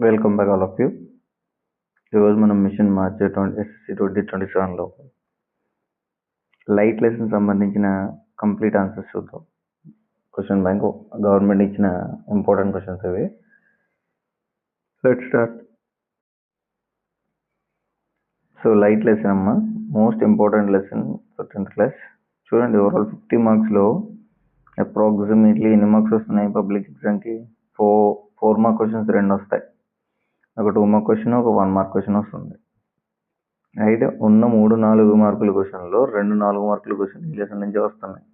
Welcome back all of you. ఈరోజు మనం mission march SSC 2027లో లైట్ లెసన్ సంబంధించిన కంప్లీట్ ఆన్సర్స్ చూద్దాం. క్వశ్చన్ బ్యాంక్ గవర్నమెంట్ ఇచ్చిన ఇంపార్టెంట్ క్వశ్చన్స్ ఇవి. Let's start. So light lesson అమ్మా, most important lesson for 10th class. చూడండి, overall 50 మార్క్స్లో అప్రాక్సిమేట్లీ ఎన్ని మార్క్స్ వస్తున్నాయి? పబ్లిక్ ఎగ్జామ్కి 4 మార్క్ క్వశ్చన్స్ 2 వస్తాయి. ఒక 2 మార్క్ క్వశ్చన్, ఒక 1 మార్క్ క్వశ్చన్ వస్తుంది. రైట్, ఉన్న 3-4 మార్కుల క్వశ్చన్లో 2-4 మార్కుల క్వశ్చన్ ఈ లెసన్ నుంచి వస్తున్నాయి.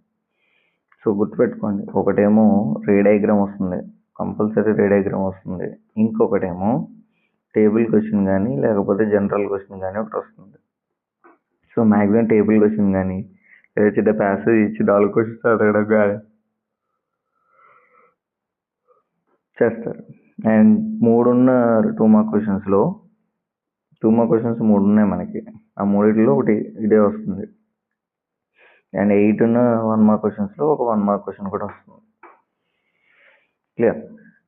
సో గుర్తుపెట్టుకోండి, ఒకటేమో రే డయాగ్రామ్ వస్తుంది, కంపల్సరీ రే డయాగ్రామ్ వస్తుంది. ఇంకొకటేమో టేబుల్ క్వశ్చన్ కానీ లేకపోతే జనరల్ క్వశ్చన్ కానీ ఒకటి వస్తుంది. సో మ్యాక్సిమం టేబుల్ క్వశ్చన్ కానీ లేకపోతే ప్యాసేజ్ ఇచ్చి 4 క్వశ్చన్స్ అడగడం కానీ చేస్తారు. అండ్ 2 మార్క్ క్వశ్చన్స్లో 2 మార్క్ క్వశ్చన్స్ 3 ఉన్నాయి మనకి. ఆ 3లో ఒకటి ఇదే వస్తుంది. అండ్ 8 ఉన్న 1 మార్క్ క్వశ్చన్స్లో ఒక 1 మార్క్ క్వశ్చన్ కూడా వస్తుంది. క్లియర్?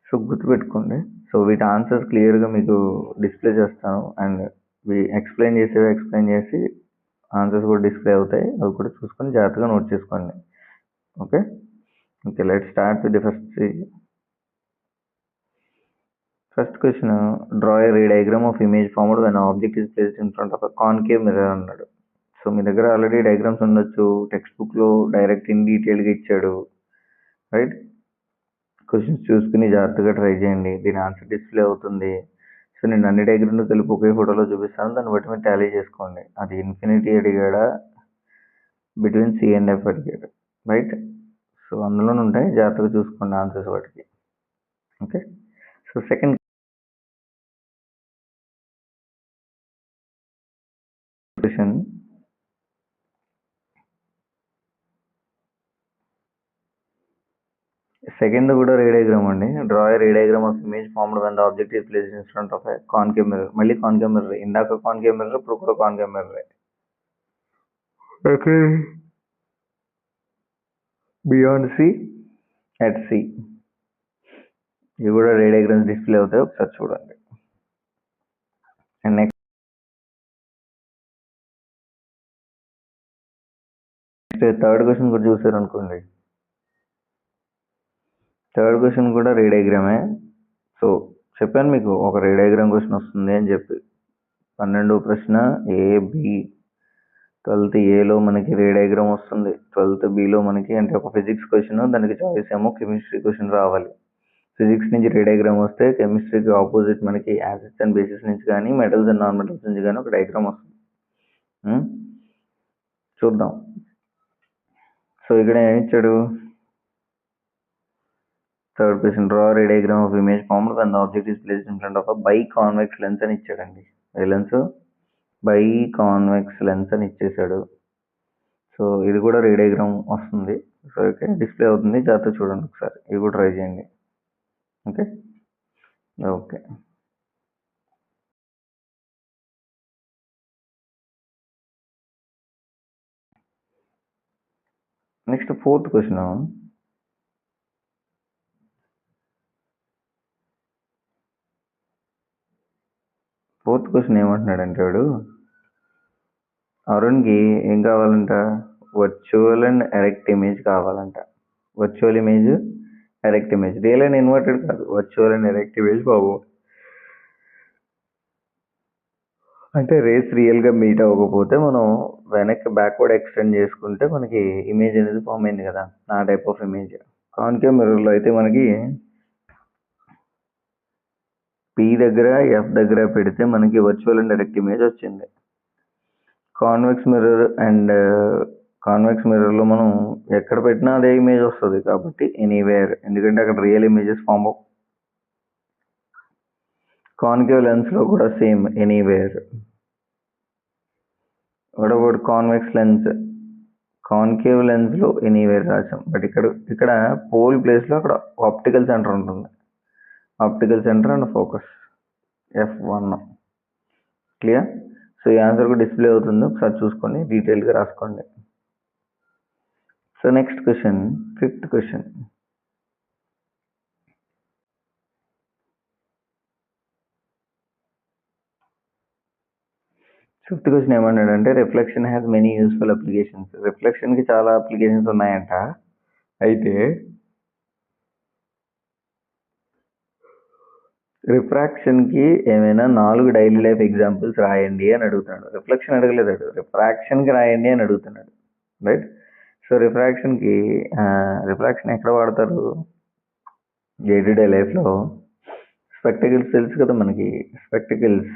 సో గుర్తుపెట్టుకోండి. సో వీటి ఆన్సర్స్ క్లియర్గా మీకు డిస్ప్లే చేస్తాను. అండ్ ఎక్స్ప్లెయిన్ చేసి ఆన్సర్స్ కూడా డిస్ప్లే అవుతాయి. అవి కూడా చూసుకొని జాగ్రత్తగా నోట్ చేసుకోండి. Okay, let's start with the first question. Draw a ray diagram of image formed when object is placed in front of a concave mirror అన్నాడు. సో మీ దగ్గర ఆల్రెడీ డయాగ్రామ్స్ ఉండొచ్చు, టెక్స్ట్ బుక్లో డైరెక్ట్ ఇన్ డీటెయిల్గా ఇచ్చాడు. Right, questions చూసుకుని జాగ్రత్తగా try చేయండి. దీని ఆన్సర్ డిస్ప్లే అవుతుంది. సో నేను అన్ని డయాగ్రామ్లు కలిపి ఒకే ఫోటోలో చూపిస్తాను, దాన్ని బట్టి మీరు టాలీ చేసుకోండి. అది ఇన్ఫినిటీ అడిగాడా, బిట్వీన్ C and F అడిగాడు. రైట్, సో అందులోనే ఉంటాయి, జాగ్రత్తగా చూసుకోండి ఆన్సర్స్ వాటికి. Okay, so second question. Second కూడా రే డయాగ్రామ్ అండి. Draw a ray diagram of image formed when the object is placed in front of a concave mirror. మళ్ళీ concave mirror, ఇందాక కాన్కేవ్ మిర్రర్, ఇప్పుడు కూడా concave mirror. Okay, beyond C, at C. ఇవి కూడా రే diagrams display అవుతాయి, ఒకసారి చూడండి. And next third question కూడా చూసారు అనుకోండి. థర్డ్ క్వశ్చన్ కూడా రే డయాగ్రామే. సో చెప్పాను మీకు ఒక రే డయాగ్రామ్ క్వశ్చన్ వస్తుంది అని చెప్పి. 12 ప్రశ్న AB. 12th Aలో మనకి రే డయాగ్రామ్ వస్తుంది. 12th Bలో మనకి అంటే ఒక ఫిజిక్స్ క్వశ్చన్, దానికి చాయిస్ ఏమో కెమిస్ట్రీ క్వశ్చన్ రావాలి. ఫిజిక్స్ నుంచి రే డయాగ్రామ్ వస్తే కెమిస్ట్రీకి ఆపోజిట్ మనకి యాసిడ్స్ అండ్ బేసిస్ నుంచి కానీ మెటల్స్ అండ్ నాన్ మెటల్స్ నుంచి కానీ ఒక డయాగ్రామ్ వస్తుంది. చూద్దాం. సో ఇక్కడ ఏమి ఇచ్చాడు? Third question, draw ray diagram of image formed when the object is placed in front of a by convex lens అని ఇచ్చాడండి. ఏ లెన్స్? బై కాన్వెక్స్ లెన్స్ అని ఇచ్చేసాడు. సో ఇది కూడా రే డయాగ్రామ్ వస్తుంది. సో ఓకే, డిస్ప్లే అవుతుంది, జాగ్రత్త చూడండి ఒకసారి. ఇది కూడా ట్రై చేయండి. Okay. Next fourth question. Fourth question ఏమంటున్నాడంటే వాడు, అరుణ్కి ఏం కావాలంట? వర్చువల్ అండ్ ఎరెక్ట్ ఇమేజ్ కావాలంట. Virtual image, erect image. Real and inverted కాదు, వర్చువల్ అండ్ ఎరెక్ట్ ఇమేజ్ బాబు. అంటే రేస్ రియల్గా మీట్ అవ్వకపోతే మనం వెనక్కి బ్యాక్వర్డ్ ఎక్స్టెండ్ చేసుకుంటే మనకి ఇమేజ్ అనేది ఫామ్ అయింది కదా, ఆ టైప్ ఆఫ్ ఇమేజ్. కాన్కేవ్ మిర్రర్లో అయితే మనకి P దగ్గర F దగ్గర పెడితే మనకి వర్చువల్ అండ్ డైరెక్ట్ ఇమేజ్ వచ్చింది. కాన్వెక్స్ మిర్రర్లో మనం ఎక్కడ పెట్టినా అదే ఇమేజ్ వస్తుంది కాబట్టి ఎనీవేర్, ఎందుకంటే అక్కడ రియల్ ఇమేజెస్ ఫామ్ అవ్వ. కాన్కేవ్ లెన్స్లో కూడా same, anywhere. What about convex lens? Concave లెన్స్లో ఎనీవేర్ రాసాం, బట్ ఇక్కడ పోల్ ప్లేస్లో అక్కడ ఆప్టికల్ సెంటర్ ఉంటుంది. Optical centre and focus F1. Clear? So ఈ ఆన్సర్ కూడా డిస్ప్లే అవుతుంది, ఒకసారి చూసుకోండి, డీటెయిల్గా రాసుకోండి. So next question, fifth question. Fifth question ఏమన్నాడంటే reflection has many useful applications. రిఫ్లెక్షన్కి చాలా అప్లికేషన్స్ ఉన్నాయంట. అయితే రిఫ్రాక్షన్కి ఏమైనా 4 డైలీ లైఫ్ ఎగ్జాంపుల్స్ రాయండి అని అడుగుతున్నాడు. రిఫ్లెక్షన్ అడగలేదు, రిఫ్రాక్షన్కి రాయండి అని అడుగుతున్నాడు. రైట్. సో రిఫ్రాక్షన్కి రిఫ్రాక్షన్ ఎక్కడ వాడతారు? డే టు డే లైఫ్లో స్పెక్టికల్స్ తెలుసు కదా మనకి. స్పెక్టికల్స్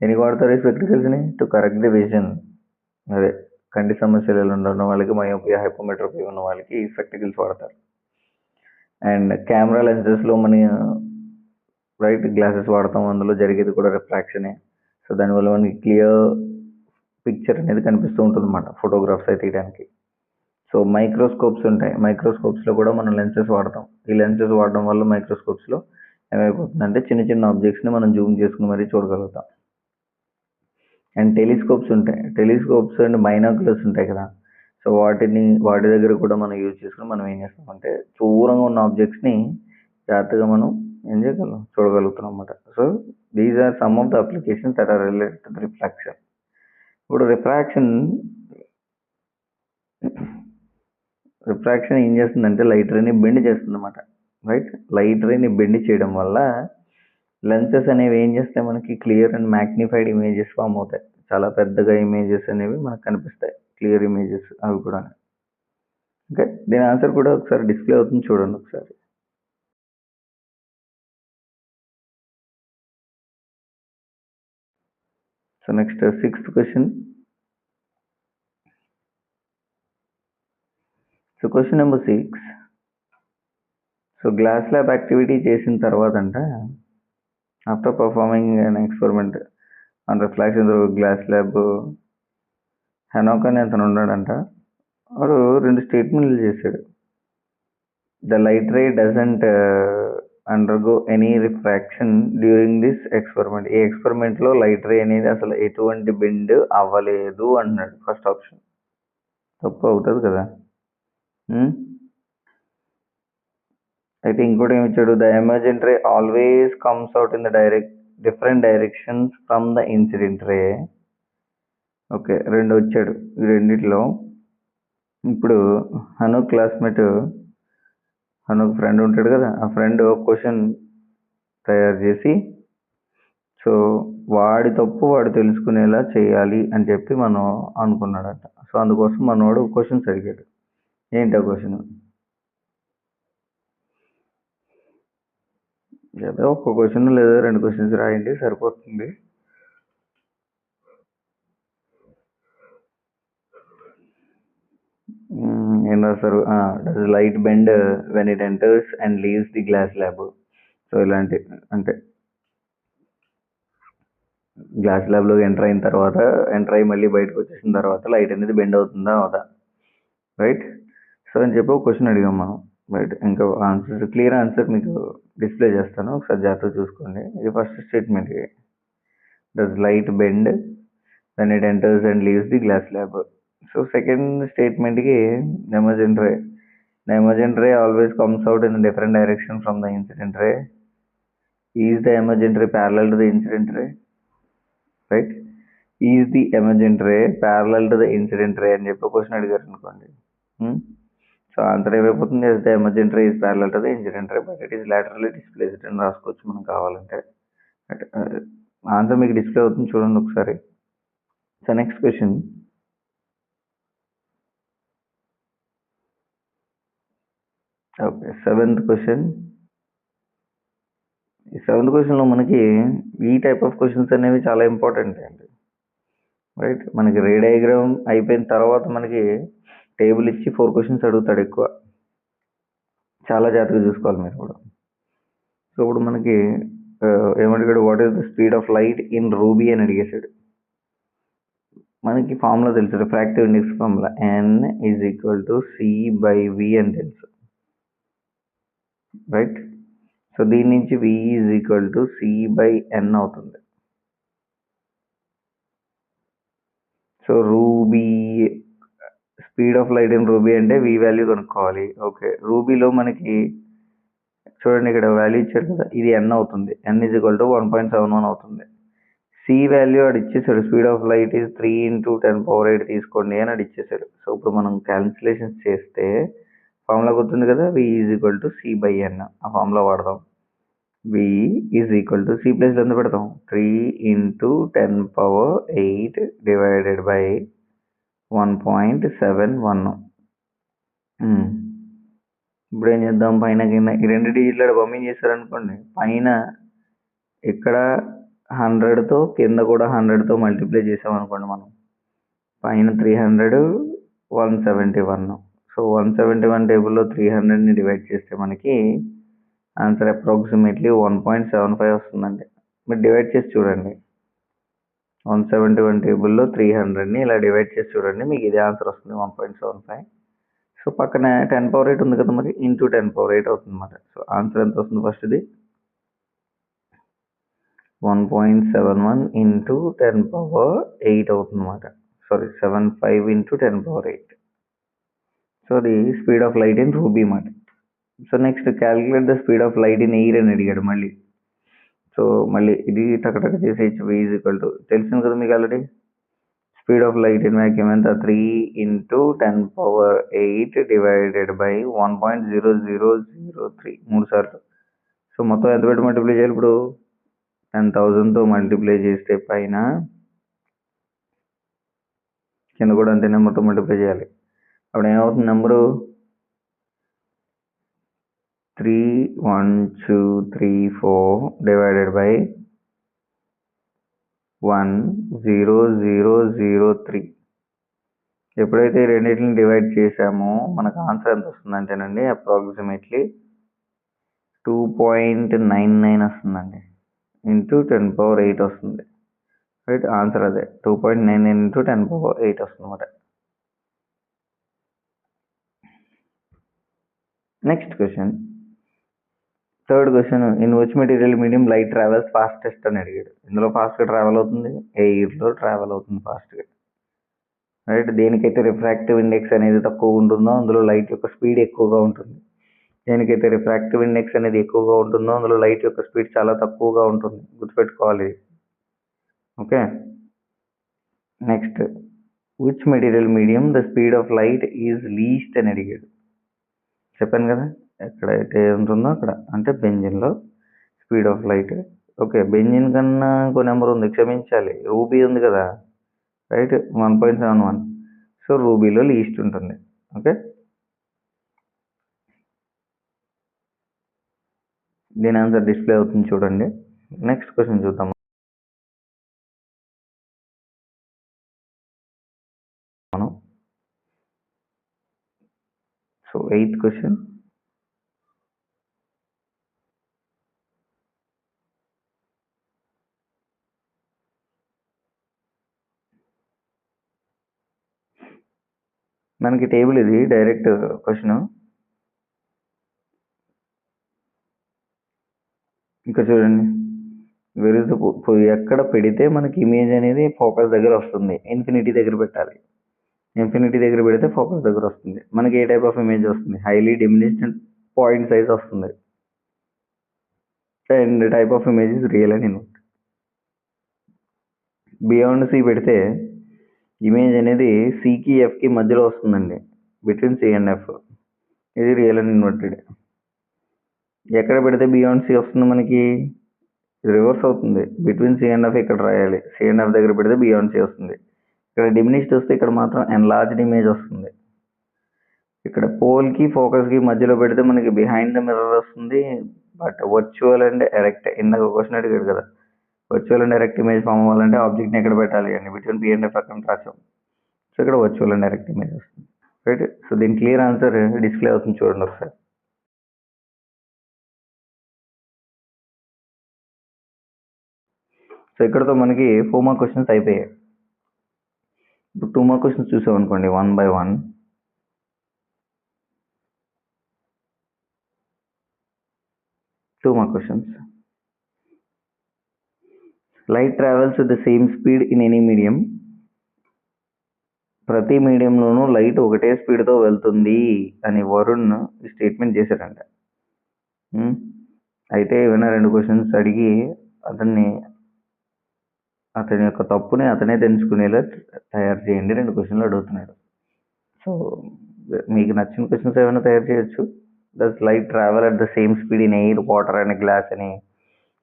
దేనికి వాడతారు ఈ స్పెక్టికల్స్ని? To correct the vision. అదే కంటి సమస్యలు ఉన్న వాళ్ళకి, మయోపియా, హైపోమెట్రోపియా ఉన్న వాళ్ళకి ఈ స్పెక్టికల్స్ వాడతారు. అండ్ కెమెరా లెన్సెస్లో మన రైట్ గ్లాసెస్ వాడతాం, అందులో జరిగేది కూడా రిఫ్రాక్షనే. సో దానివల్ల మనకి క్లియర్ పిక్చర్ అనేది కనిపిస్తూ ఉంటుంది అన్నమాట ఫోటోగ్రాఫ్స్ అయితే తీయడానికి. సో మైక్రోస్కోప్స్ ఉంటాయి, మైక్రోస్కోప్స్లో కూడా మనం లెన్సెస్ వాడతాం. ఈ లెన్సెస్ వాడడం వల్ల మైక్రోస్కోప్స్లో ఏమైపోతుందంటే చిన్న చిన్న ఆబ్జెక్ట్స్ని మనం జూమ్ చేసుకుని మరీ చూడగలుగుతాం. అండ్ టెలిస్కోప్స్ ఉంటాయి, టెలిస్కోప్స్ అండ్ బైనాక్యులర్స్ ఉంటాయి కదా. సో వాటి దగ్గర కూడా మనం యూజ్ చేసుకుని మనం ఏం చేస్తామంటే దూరంగా ఉన్న ఆబ్జెక్ట్స్ని జాగ్రత్తగా మనం ఏం చేయగలం, చూడగలుగుతున్నాం అన్నమాట. So these are some of the applications that are related to the refraction. ఇప్పుడు రిఫ్రాక్షన్ ఏం చేస్తుందంటే లైట్ రేని బెండ్ చేస్తుంది అన్నమాట. రైట్. లైట్ రేని బెండ్ చేయడం వల్ల లెన్సెస్ అనేవి ఏం చేస్తాయి, మనకి clear and magnified images form అవుతాయి. చాలా పెద్దగా ఇమేజెస్ అనేవి మనకు కనిపిస్తాయి, క్లియర్ ఇమేజెస్ అవి కూడా. ఓకే, దీని ఆన్సర్ కూడా ఒకసారి డిస్ప్లే అవుతుంది, చూడండి ఒకసారి. So next 6th question. So question number 6. So glass lab activity చేసిన తర్వాత అంట, after performing an experiment on reflection through glass lab, హెనాక్ అని అతను ఉన్నాడంట. వాడు 2 స్టేట్మెంట్లు చేశాడు. The light ray doesn't undergo any refraction during this experiment. ఈ ఎక్స్పెరిమెంట్లో లైట్ రే అనేది అసలు ఎటువంటి బెండ్ అవ్వలేదు అన్నాడు. ఫస్ట్ ఆప్షన్ తప్పు అవుతుంది కదా. అయితే ఇంకోటి ఏమి ఇచ్చాడు, the emergent ray always comes out in the different directions from the incident ray. Okay, 2 వచ్చాడు. ఈ రెండిట్లో ఇప్పుడు హనుక్ క్లాస్మేట్, హనుక్ ఫ్రెండ్ ఉంటాడు కదా, ఆ ఫ్రెండ్ క్వశ్చన్ తయారు చేసి సో వాడి తప్పు వాడు తెలుసుకునేలా చేయాలి అని చెప్పి మనం అనుకున్నాడట. సో అందుకోసం మనోడు క్వశ్చన్స్ అడిగాడు. ఏంటి ఆ క్వశ్చన్? ఏదో ఒక క్వశ్చన్ లేదా 2 క్వశ్చన్స్ రాయండి సరిపోతుంది. ఏం రాస్తారు? Does light bend when it enters and leaves the glass lab. So ఇలాంటి అంటే గ్లాస్ ల్యాబ్లోకి ఎంటర్ అయ్యి మళ్ళీ బయటకు వచ్చేసిన తర్వాత లైట్ అనేది బెండ్ అవుతుందా అవుదా. రైట్. సో అని చెప్పి ఒక క్వశ్చన్ అడిగాం మనం. రైట్. ఇంకా ఆన్సర్, క్లియర్ ఆన్సర్ మీకు డిస్ప్లే చేస్తాను, ఒకసారి జాగ్రత్తగా చూసుకోండి. ఇది first statement. Does light bend when it enters and leaves the glass lab. So second స్టేట్మెంట్కి the emergent ray always comes out in a different direction from the incident ray. Is the emergent ray parallel to the incident ray? Right. Is the emergent ray parallel to the incident ray అని చెప్పి question అడిగారు అనుకోండి. So answer ఏమైపోతుంది, the emergent ray is parallel to the incident ray but it is laterally displaced అని రాసుకోవచ్చు మనం కావాలంటే. Answer మీకు డిస్ప్లే అవుతుంది, చూడండి ఒకసారి. So next question. Okay, 7th question. ఈ 7th క్వశ్చన్లో మనకి ఈ టైప్ ఆఫ్ క్వశ్చన్స్ అనేవి చాలా ఇంపార్టెంట్ అండి. రైట్. మనకి రే డయాగ్రామ్ అయిపోయిన తర్వాత మనకి టేబుల్ ఇచ్చి 4 క్వశ్చన్స్ అడుగుతాడు ఎక్కువ. చాలా జాగ్రత్తగా చూసుకోవాలి మీరు కూడా. సో ఇప్పుడు మనకి ఏమడిగాడు, what is the speed of light in ruby అని అడిగేశాడు. మనకి ఫార్ములా తెలుసు, రిఫ్రాక్టివ్ ఇండెక్స్ ఫార్ములా N=C/V అని తెలుసు. రైట్. సో దీని నుంచి V=C/N అవుతుంది. So ruby speed of light in ruby అంటే V వాల్యూ కనుక్కోవాలి. ఓకే, రూబీలో మనకి చూడండి ఇక్కడ వాల్యూ ఇచ్చారు కదా, ఇది N అవుతుంది. N=1.71 అవుతుంది. సి వాల్యూ ఆడు ఇచ్చేసాడు, స్పీడ్ ఆఫ్ లైట్ ఈజ్ 3 × 10⁸ తీసుకోండి అని ఆడు ఇచ్చేసాడు. సో ఇప్పుడు మనం క్యాలిక్యులేషన్స్ చేస్తే ఫార్ములా గుర్తుంది కదా, v = c/n. ఆ ఫార్ములా వాడదాం. v = c ప్లేస్లో ఎంత పెడతాం, 3 × 10⁸ డివైడెడ్ బై 1.71. ఇప్పుడు ఏం చేద్దాం, పైన కింద ఈ 2 డిజిట్లు పంపించేశారనుకోండి, పైన ఇక్కడ 100తో కింద కూడా 100తో మల్టిప్లై చేసామనుకోండి, మనం పైన 300 171. సో 171 టేబుల్లో 300ని డివైడ్ చేస్తే మనకి ఆన్సర్ అప్రాక్సిమేట్లీ 1.75 వస్తుందండి. మీరు డివైడ్ చేసి చూడండి, 171 టేబుల్లో 300ని ఇలా డివైడ్ చేసి చూడండి, మీకు ఇదే ఆన్సర్ వస్తుంది, 1.75. సో పక్కన 10⁸ ఉంది కదా, మరి ఇంటూ 10⁸ అవుతుంది అన్నమాట. సో ఆన్సర్ ఎంత వస్తుంది, ఫస్ట్ది 1.71 × 10⁸ అవుతుంది అన్నమాట. సారీ 75 × 10⁸. సో అది speed of light in ruby మాట. So next calculate the speed of light in air అని అడిగాడు మళ్ళీ. సో మళ్ళీ ఇది టకటక చేసేయచ్చు. v = తెలిసింది కదా మీకు already, speed of light in vacuum ఎంత, 3 × 10⁸ డివైడెడ్ బై 1.0003, 3 సార్లు. సో మొత్తం ఎంత పెట్టి మల్టిప్లై చేయాలి, ఇప్పుడు 10,000తో మల్టిప్లై చేస్తే పైన కింద కూడా అంతే నెంబర్తో మల్టిప్లై చేయాలి. అప్పుడు ఏమవుతుంది నెంబరు, 31234 డివైడెడ్ బై 10003. ఎప్పుడైతే రెండింటిని డివైడ్ చేసామో మనకు ఆన్సర్ ఎంత వస్తుందంటేనండి, అప్రాక్సిమేట్లీ 2.99 వస్తుందండి, ఇంటూ 10⁸ వస్తుంది. రైట్, ఆన్సర్ అదే 2.99 × 10⁸ వస్తుంది అన్నమాట. Next question, third question, in which material medium light travels fastest అని అడిగాడు. ఇందులో ఫాస్ట్గా ట్రావెల్ అవుతుంది, ఎయిర్లో ట్రావెల్ అవుతుంది ఫాస్ట్గా. రైట్, దేనికైతే రిఫ్రాక్టివ్ ఇండెక్స్ అనేది తక్కువ ఉంటుందో అందులో లైట్ యొక్క స్పీడ్ ఎక్కువగా ఉంటుంది. దేనికైతే రిఫ్రాక్టివ్ ఇండెక్స్ అనేది ఎక్కువగా ఉంటుందో అందులో లైట్ యొక్క స్పీడ్ చాలా తక్కువగా ఉంటుంది, గుర్తుపెట్టుకోవాలి. Okay, next, which material medium the speed of light is least అని అడిగాడు. చెప్పాను కదా, ఎక్కడైతే ఉంటుందో అక్కడ, అంటే బెంజిన్లో speed of light. Okay, benzene కన్నా ఇంకో నెంబర్ ఉంది, క్షమించాలి, రూబీ ఉంది కదా, రైట్, 1.71. సో రూబీలో లీస్ట్ ఉంటుంది. ఓకే, దీని ఆన్సర్ డిస్ప్లే అవుతుంది చూడండి. నెక్స్ట్ క్వశ్చన్ చూద్దాం మనం. సో 8th క్వశ్చన్, మనకి టేబుల్ ఇది డైరెక్ట్ క్వశ్చన్. ఇంకా చూడండి, ఎక్కడ పెడితే మనకి ఇమేజ్ అనేది ఫోకస్ దగ్గర వస్తుంది, ఇన్ఫినిటీ దగ్గర పెట్టాలి. ఇన్ఫినిటీ దగ్గర పెడితే ఫోకస్ దగ్గర వస్తుంది. మనకి ఏ టైప్ ఆఫ్ ఇమేజ్ వస్తుంది, హైలీ డిమినిష్డ్ పాయింట్ సైజ్ వస్తుంది. And type of image is real and invert. Beyond C పెడితే ఇమేజ్ అనేది సికి ఎఫ్కి మధ్యలో వస్తుందండి, బిట్వీన్ సి అండ్ ఎఫ్. ఇది రియల్ అండ్ ఇన్వర్టెడ్. ఎక్కడ పెడితే బియాండ్ సి వస్తుంది మనకి, రివర్స్ అవుతుంది, బిట్వీన్ సి అండ్ ఎఫ్ ఇక్కడ రాయాలి, సి అండ్ ఎఫ్ దగ్గర పెడితే బియాండ్ సి వస్తుంది. ఇక్కడ డిమినిష్డ్ వస్తే ఇక్కడ మాత్రం ఎన్లార్జ్డ్ ఇమేజ్ వస్తుంది. ఇక్కడ పోల్కి ఫోకస్కి మధ్యలో పెడితే మనకి బిహైండ్ ద మిర్రర్ వస్తుంది. బట్ వర్చువల్ అండ్ ఎరెక్ట్, ఇందాక క్వశ్చన్ అడిగాడు కదా, virtual and erect image form అవ్వాలంటే ఆబ్జెక్ట్ని ఎక్కడ పెట్టాలి అని, బిట్వీన్ పి అండ్ ఎఫ్ అక్కడ రాసాం. సో ఇక్కడ వర్చువల్ అండ్ ఎరెక్ట్ ఇమేజ్ వస్తుంది. రైట్, సో దీని క్లియర్ ఆన్సర్ డిస్ప్లే అవుతుంది చూడండి ఒకసారి. సో ఇక్కడతో మనకి 4 మార్క్ క్వశ్చన్స్ అయిపోయాయి. ఇప్పుడు 2 mark questions చూసామనుకోండి, 1 by 1. Mark questions. Light travels with the same speed in any medium. ప్రతి మీడియంలోనూ లైట్ ఒకటే స్పీడ్తో వెళ్తుంది అని వరుణ్ స్టేట్మెంట్ చేశారంట. అయితే ఏమైనా 2 క్వశ్చన్స్ అడిగి అతన్ని అతని యొక్క తప్పుని అతనే తెలుసుకునేలా తయారు చేయండి. 2 క్వశ్చన్లు అడుగుతున్నాడు. సో మీకు నచ్చిన క్వశ్చన్స్ ఏమైనా తయారు చేయొచ్చు. Does light travel at the same speed in air, water and glass అని?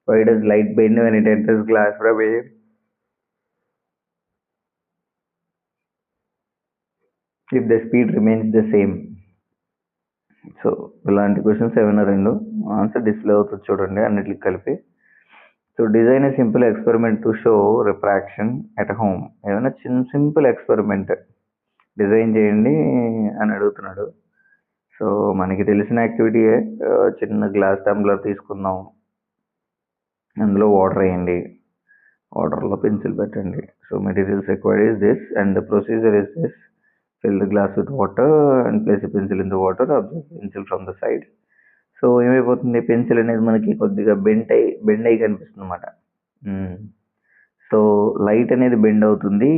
Why does light bend when it enters glass from air? If the speed remains the same. So ఇలాంటి questions ఏమైనా 2 answer display అవుతుంది చూడండి అన్నిటికి కలిపి. So design a simple experiment to show refraction at home. ఏమైనా simple experiment design చేయండి అని అడుగుతున్నాడు. సో మనకి తెలిసిన యాక్టివిటీయే. చిన్న గ్లాస్ టంబ్లర్ తీసుకుందాం, అందులో వాటర్ వేయండి, వాటర్లో పెన్సిల్ పెట్టండి. So materials required is this and the procedure is this. Fill the glass with water and place a pencil in the water. Observe the pencil from the side. So ఏమైపోతుంది, pencil అనేది మనకి కొద్దిగా bend అయి కనిపిస్తుంది అనమాట. So light అనేది bend అవుతుంది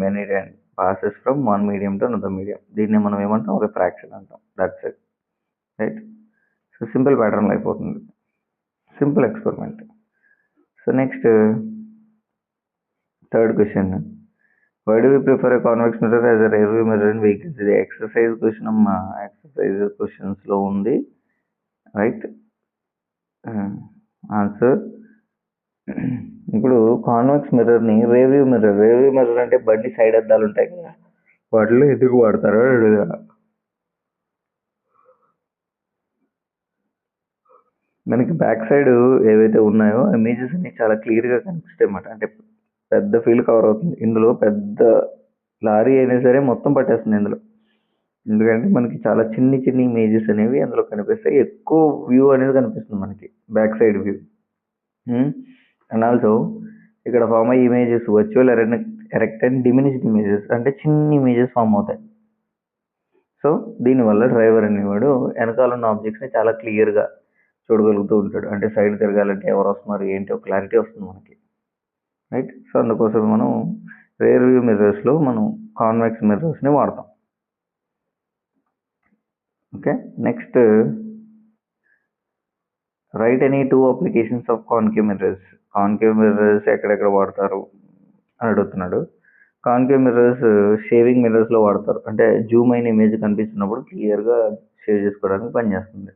when it passes from one medium to another medium. దీన్ని మనం ఏమంటాం, రిఫ్రాక్షన్ అంటాం. That's it, right. So simple ప్యాటర్న్లో అయిపోతుంది, simple experiment. So next third question. Why do we prefer a convex mirror as a rear view mirror in vehicles? ఇది exercise question అమ్మా, exercise క్వశ్చన్స్లో ఉంది, right. Answer ఇప్పుడు convex మిర్రర్ని rear view mirror అంటే బండి side అద్దాలు ఉంటాయి కదా, వాటిలో ఎందుకు వాడతారో మనకి బ్యాక్ సైడ్ ఏవైతే ఉన్నాయో ఇమేజెస్ అన్ని చాలా క్లియర్గా కనిపిస్తాయి అన్నమాట. అంటే పెద్ద ఫీల్డ్ కవర్ అవుతుంది. ఇందులో పెద్ద లారీ అయినా సరే మొత్తం పట్టేస్తుంది ఇందులో, ఎందుకంటే మనకి చాలా చిన్ని ఇమేజెస్ అనేవి అందులో కనిపిస్తాయి. ఎక్కువ వ్యూ అనేది కనిపిస్తుంది మనకి back side view. And also ఇక్కడ ఫామ్ అయ్యే images virtual, erect and diminished images, అంటే చిన్ని ఇమేజెస్ ఫామ్ అవుతాయి. సో దీనివల్ల డ్రైవర్ అనేవాడు వెనకాల ఉన్న ఆబ్జెక్ట్స్ని చాలా క్లియర్గా చూడగలుగుతూ ఉంటాడు. అంటే సైడ్ తిరగాలంటే ఎవరు వస్తున్నారు ఏంటి ఒక క్లారిటీ వస్తుంది మనకి, రైట్. సో అందుకోసం మనం రేర్ వ్యూ మిర్రర్స్లో మనం కాన్వెక్స్ మిర్రర్స్ని వాడతాం. Okay, next write any 2 applications of concave mirrors. Concave mirrors ఎక్కడెక్కడ వాడతారు అని అడుగుతున్నాడు. కాన్కేవ్ మిర్రర్స్ షేవింగ్ మిర్రర్స్లో వాడతారు. అంటే జూమ్ అయిన ఇమేజ్ కనిపిస్తున్నప్పుడు క్లియర్గా షేవ్ చేసుకోవడానికి పనిచేస్తుంది.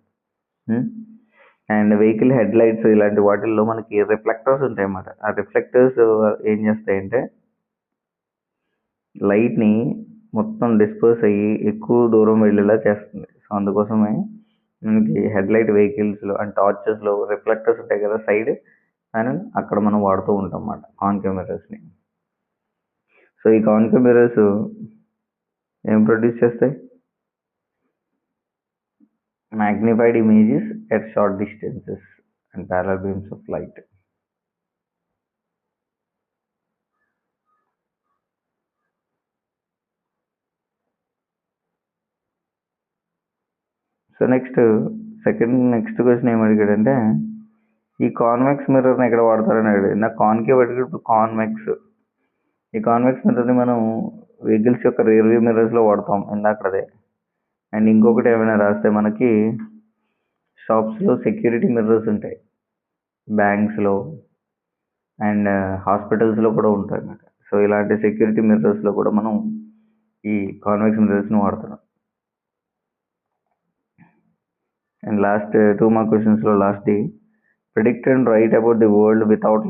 అండ్ వెహికల్ హెడ్ లైట్స్ ఇలాంటి వాటిల్లో మనకి రిఫ్లెక్టర్స్ ఉంటాయి అన్నమాట. ఆ రిఫ్లెక్టర్స్ ఏం చేస్తాయంటే లైట్ని మొత్తం డిస్పర్స్ అయ్యి ఎక్కువ దూరం వెళ్ళేలా చేస్తుంది. సో అందుకోసమే మనకి హెడ్ లైట్ వెహికల్స్లో అండ్ టార్చెస్లో రిఫ్లెక్టర్స్ ఉంటాయి కదా సైడ్ ప్యానల్, అక్కడ మనం వాడుతూ ఉంటాం అన్నమాట కాన్కేవ్ మిర్రర్స్ని. సో ఈ కాన్కేవ్ మిర్రర్స్ ఏం ప్రొడ్యూస్ చేస్తాయి, magnified images at short distances and parallel beams of light. So next question ఏం అడిగాడంటే ఈ కాన్వెక్స్ మిర్రర్ని ఎక్కడ వాడతారని అడిగాడు. నాకు కాన్కేవ్ అడిగాడు, కాన్వెక్స్. ఈ కాన్వెక్స్ మిర్రర్ని మనం వెహికల్స్ యొక్క రియర్ వ్యూ మిర్రర్స్లో వాడతాం ఇందాకదే. అండ్ ఇంకొకటి ఏమైనా రాస్తే మనకి షాప్స్లో సెక్యూరిటీ మిర్రర్స్ ఉంటాయి, బ్యాంక్స్లో అండ్ హాస్పిటల్స్లో కూడా ఉంటాయి అన్నమాట. సో ఇలాంటి సెక్యూరిటీ మిర్రర్స్లో కూడా మనం ఈ కాన్వెక్స్ మిర్రర్స్ని వాడుతున్నాం. అండ్ లాస్ట్ 2 మార్క్ క్వశ్చన్స్లో లాస్ట్ది predict and write about the world without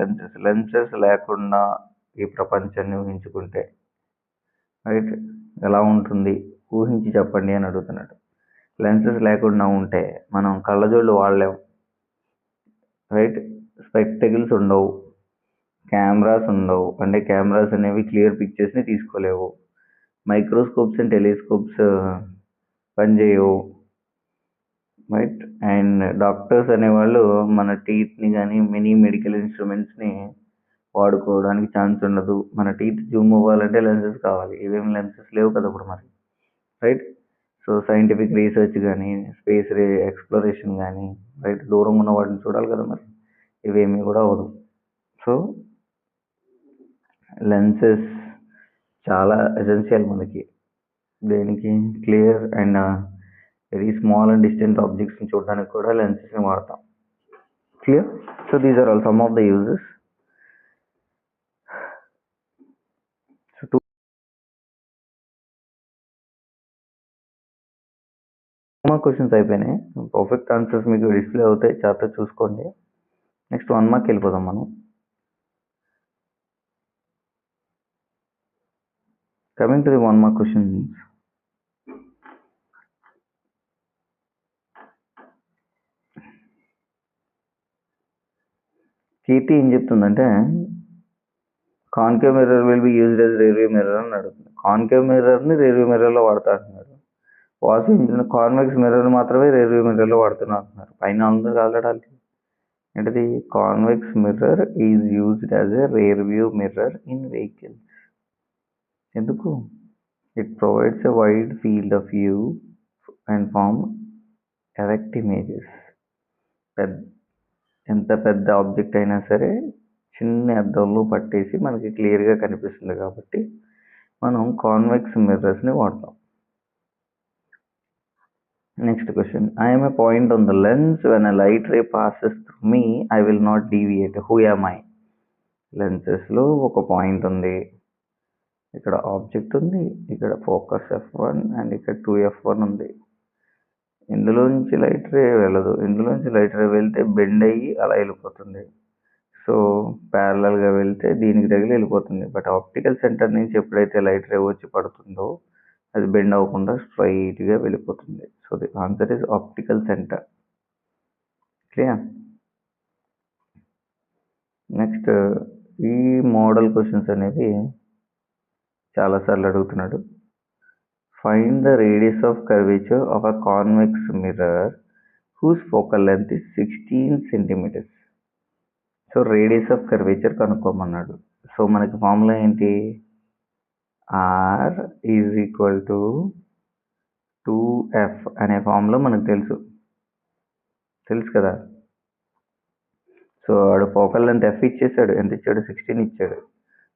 lenses లేకుండా ఈ ప్రపంచాన్ని ఊహించుకుంటే రైట్ ఎలా ఉంటుంది ఊహించి చెప్పండి అని అడుగుతున్నాడు. లెన్సెస్ లేకుండా ఉంటే మనం కళ్ళజోళ్ళు వాడలేము, రైట్. స్పెక్టకిల్స్ ఉండవు, కెమెరాస్ ఉండవు, అంటే కెమెరాస్ అనేవి క్లియర్ పిక్చర్స్ని తీసుకోలేవు, మైక్రోస్కోప్స్ అండ్ టెలిస్కోప్స్ పనిచేయవు, రైట్. అండ్ డాక్టర్స్ అనేవాళ్ళు మన టీత్ని కానీ మెనీ మెడికల్ ఇన్స్ట్రుమెంట్స్ని వాడుకోవడానికి ఛాన్స్ ఉండదు. మన టీత్ జూమ్ అవ్వాలంటే లెన్సెస్ కావాలి, ఇవేం లెన్సెస్ లేవు కదా ఇప్పుడు మరి, రైట్. సో సైంటిఫిక్ రీసెర్చ్ కానీ స్పేస్ ఎక్స్ప్లోరేషన్ కానీ రైట్ దూరం ఉన్న వాటిని చూడాలి కదా మరి, ఇవేమీ కూడా అవ్వదు. సో లెన్సెస్ చాలా ఎసెన్షియల్ మనకి, దేనికి clear and very small and distant ఆబ్జెక్ట్స్ని చూడడానికి కూడా లెన్సెస్ని వాడతాం. Clear. So these are all some of the uses. Mark questions అయిపోయినాయి. పర్ఫెక్ట్ ఆన్సర్స్ మీకు డిస్ప్లే అవుతాయి, చాప్టర్ చూసుకోండి. నెక్స్ట్ 1 మార్క్ వెళ్ళిపోదాం మనం. Coming to the 1 mark questions. Keerthi ఏం చెప్తుందంటే concave mirror will be used as rear view mirror అని అడుగుతుంది. కాన్కేవ్ మిర్రర్ని రియర్ వ్యూ మిర్రర్లో వాడుతా అంటున్నారు. వాసు కాన్వెక్స్ మిర్రర్ మాత్రమే రియర్ వ్యూ మిర్రర్లో వాడుతున్నా అంటున్నారు. పైన అందరూ ఆల్రెడీ ఏంటిది convex mirror is used as a rear view mirror in vehicles. ఎందుకు? It provides a wide field of view and form erect images. ఎంత పెద్ద ఆబ్జెక్ట్ అయినా సరే చిన్న అద్దంలో పట్టేసి మనకి క్లియర్గా కనిపిస్తుంది కాబట్టి మనం కాన్వెక్స్ మిర్రర్స్ని వాడతాం. Next question. I'm a point on the lens when a light ray passes through me I will not deviate. Who am I? లెన్సెస్లో ఒక పాయింట్ ఉంది, ఇక్కడ ఆబ్జెక్ట్ ఉంది, ఇక్కడ ఫోకస్ F1 అండ్ ఇక్కడ 2F1 ఉంది. ఇందులోంచి లైట్ రే వెళ్ళదు, ఇందులోంచి లైట్ రే వెళ్తే బెండ్ అయ్యి అలా వెళ్ళిపోతుంది. సో ప్యారలల్గా వెళ్తే దీనికి తగిలి వెళ్ళిపోతుంది. బట్ ఆప్టికల్ సెంటర్ నుంచి ఎప్పుడైతే లైట్ రే వచ్చి పడుతుందో అది బెండ్ అవ్వకుండా స్ట్రైట్గా వెళ్ళిపోతుంది. So the answer is optical centre. Clear? Next ఈ మోడల్ క్వశ్చన్స్ అనేవి చాలాసార్లు అడుగుతున్నాడు. Find the radius of curvature of a convex mirror whose focal length is 16 centimeters. So radius of curvature కనుక్కోమన్నాడు. సో మనకి ఫార్ములా ఏంటి? R is equal to 2F అనే formula మనకు తెలుసు కదా. సో వాడు ఫోకల్ లెంత్ F ఇచ్చేసాడు, ఎంత ఇచ్చాడు? 16 ఇచ్చాడు.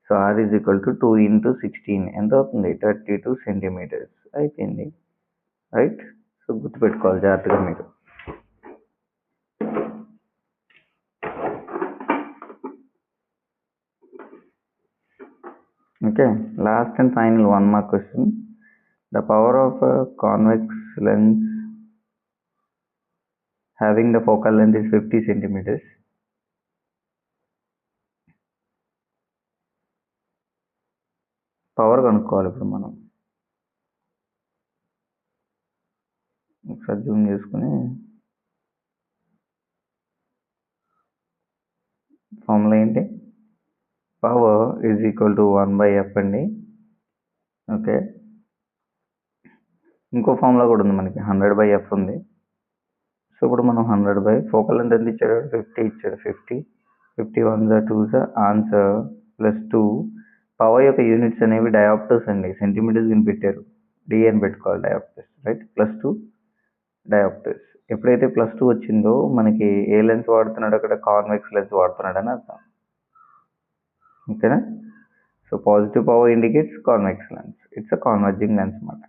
So R is equal to 2 × 16 ఎంత అవుతుంది? 32 centimeters. అయిపోయింది, రైట్? సో గుర్తుపెట్టుకోవాలి జాగ్రత్తగా మీరు. Okay, last and final 1 mark question. The power of a convex lens having the focal length is 50 centimeters. Power కనుక్కోవాలి ఇప్పుడు మనం. ఒకసారి జూమ్ చేసుకుని ఫార్ములా ఏంటి? Power is equal to 1/F అండి. ఓకే, ఇంకో ఫార్ములా కూడా ఉంది మనకి, 100/F ఉంది. సో ఇప్పుడు మనం 100 ఫోకల్ లెంత్ ఎంత ఇచ్చాడు? 50 ఇచ్చాడు. 50 1s are 2s answer +2. Power యొక్క యూనిట్స్ అనేవి డయాప్టర్స్ అండి, సెంటీమీటర్స్ అని పెట్టారు, డి అని పెట్టుకోవాలి డయాప్టర్స్, రైట్? +2 డయాప్టర్స్. ఎప్పుడైతే +2 వచ్చిందో మనకి ఏ లెన్స్ వాడుతున్నాడు అక్కడ? కాన్వెక్స్ లెన్స్ వాడుతున్నాడు అని అర్థం. ఓకేనా? So positive power indicates convex lens, it's a converging lens అన్నమాట.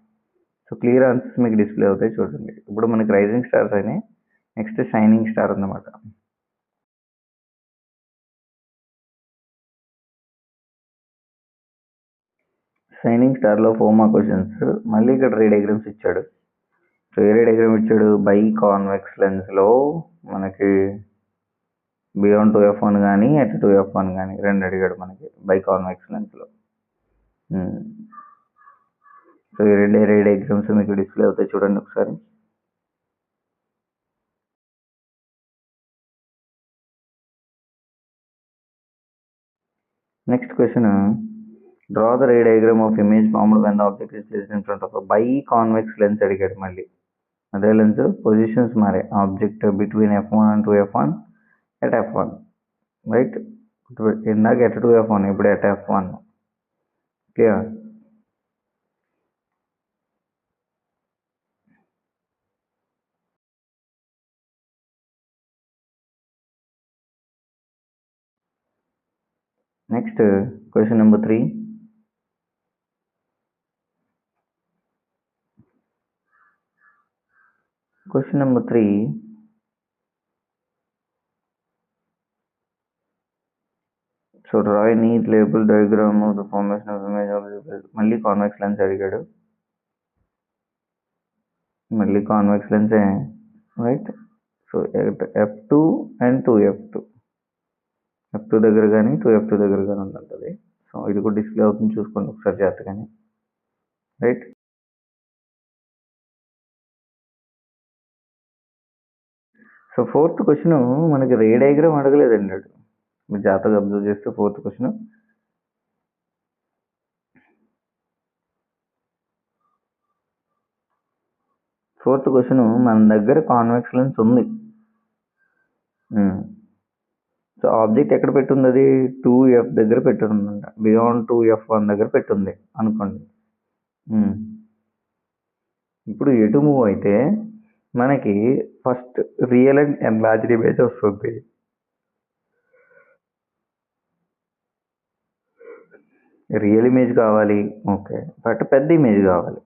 సో క్లియర్ ఆన్సర్స్ మీకు డిస్ప్లే అవుతాయి చూడండి. ఇప్పుడు మనకి రైజింగ్ స్టార్స్ అయినాయి, నెక్స్ట్ షైనింగ్ స్టార్ అన్నమాట. షైనింగ్ స్టార్లో 4 mark క్వశ్చన్స్. మళ్ళీ ఇక్కడ రే డయాగ్రామ్స్ ఇచ్చాడు. సో ఏ రే డయాగ్రామ్ ఇచ్చాడు? బై కాన్వెక్స్ లెన్స్లో మనకి బియాండ్ 2F1 కానీ అట్ 2F1 కానీ రెండు అడిగాడు మనకి బై కాన్వెక్స్ లెన్స్లో. సో ఈ రెండు రే డయాగ్రామ్స్ మీకు డిస్ప్లే అవుతాయి చూడండి ఒకసారి. Next question. Draw the ray diagram of image formed when the object is placed in front of by convex lens అడిగాడు మళ్ళీ. అదే లెన్స్ పొజిషన్స్ మారే, object between F1 and 2F1 at F1, right? ఇందాక at 2F1, ఇప్పుడు at F1. Clear? Next question number 3. Question number 3. So draw a neat label diagram of the formation of image of the మళ్ళీ convex lens అడిగాడు. మళ్ళీ convex లెన్సే, right. So F2 and 2F2 దగ్గర కానీ 2F2 దగ్గర కానీ ఉంటుంది. సో ఇది కూడా డిస్ప్లే అవుతుంది, చూసుకోండి ఒకసారి జాగ్రత్తగానే, రైట్. సో ఫోర్త్ క్వశ్చన్ మనకి రే డయాగ్రామ్ అడగలేదండి వాడు. మీరు జాగ్రత్తగా అబ్జర్వ్ చేస్తే ఫోర్త్ క్వశ్చన్ మన దగ్గర కాన్వెక్స్ లెన్స్ ఉంది. సో ఆబ్జెక్ట్ ఎక్కడ పెట్టుంది? అది 2F దగ్గర పెట్టుందంట, బియాండ్ 2F1 దగ్గర పెట్టుంది అనుకోండి. ఇప్పుడు ఎటు మూవ్ అయితే మనకి first real and enlarged image వస్తుంది. రియల్ ఇమేజ్ కావాలి, ఓకే, బట్ పెద్ద ఇమేజ్ కావాలి.